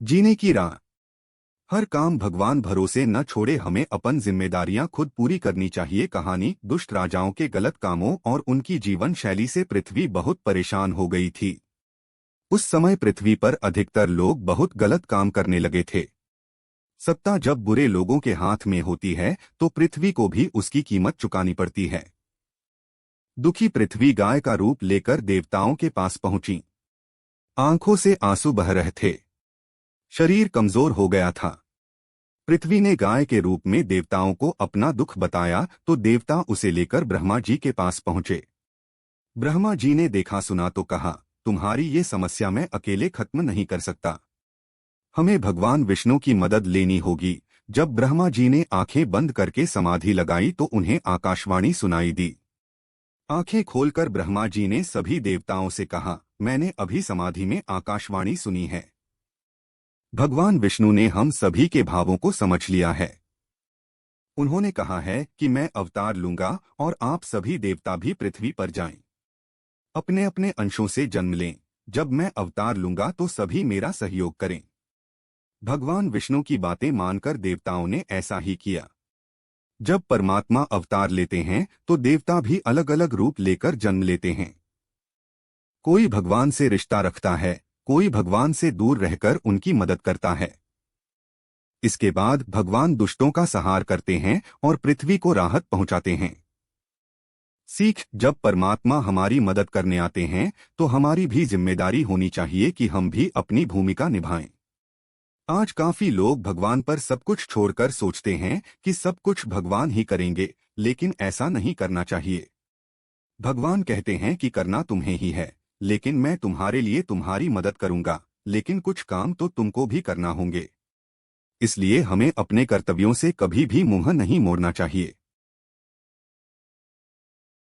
जीने की राह। हर काम भगवान भरोसे न छोड़े, हमें अपन जिम्मेदारियां खुद पूरी करनी चाहिए। कहानी। दुष्ट राजाओं के गलत कामों और उनकी जीवन शैली से पृथ्वी बहुत परेशान हो गई थी। उस समय पृथ्वी पर अधिकतर लोग बहुत गलत काम करने लगे थे। सत्ता जब बुरे लोगों के हाथ में होती है तो पृथ्वी को भी उसकी कीमत चुकानी पड़ती है। दुखी पृथ्वी गाय का रूप लेकर देवताओं के पास पहुंची। आंखों से आंसू बह रहे थे। शरीर कमजोर हो गया था। पृथ्वी ने गाय के रूप में देवताओं को अपना दुख बताया तो देवता उसे लेकर ब्रह्मा जी के पास पहुंचे। ब्रह्मा जी ने देखा सुना तो कहा, तुम्हारी ये समस्या मैं अकेले खत्म नहीं कर सकता। हमें भगवान विष्णु की मदद लेनी होगी। जब ब्रह्मा जी ने आंखें बंद करके समाधि लगाई तो उन्हें आकाशवाणी सुनाई दी। आंखें खोलकर ब्रह्मा जी ने सभी देवताओं से कहा, मैंने अभी समाधि में आकाशवाणी सुनी है। भगवान विष्णु ने हम सभी के भावों को समझ लिया है। उन्होंने कहा है कि मैं अवतार लूंगा और आप सभी देवता भी पृथ्वी पर जाएं। अपने अपने अंशों से जन्म लें। जब मैं अवतार लूंगा तो सभी मेरा सहयोग करें। भगवान विष्णु की बातें मानकर देवताओं ने ऐसा ही किया। जब परमात्मा अवतार लेते हैं तो देवता भी अलग अलग रूप लेकर जन्म लेते हैं। कोई भगवान से रिश्ता रखता है, कोई भगवान से दूर रहकर उनकी मदद करता है। इसके बाद भगवान दुष्टों का संहार करते हैं और पृथ्वी को राहत पहुंचाते हैं। सीख। जब परमात्मा हमारी मदद करने आते हैं तो हमारी भी जिम्मेदारी होनी चाहिए कि हम भी अपनी भूमिका निभाएं। आज काफी लोग भगवान पर सब कुछ छोड़कर सोचते हैं कि सब कुछ भगवान ही करेंगे, लेकिन ऐसा नहीं करना चाहिए। भगवान कहते हैं कि करना तुम्हें ही है, लेकिन मैं तुम्हारे लिए तुम्हारी मदद करूंगा, लेकिन कुछ काम तो तुमको भी करना होंगे। इसलिए हमें अपने कर्तव्यों से कभी भी मुंह नहीं मोड़ना चाहिए।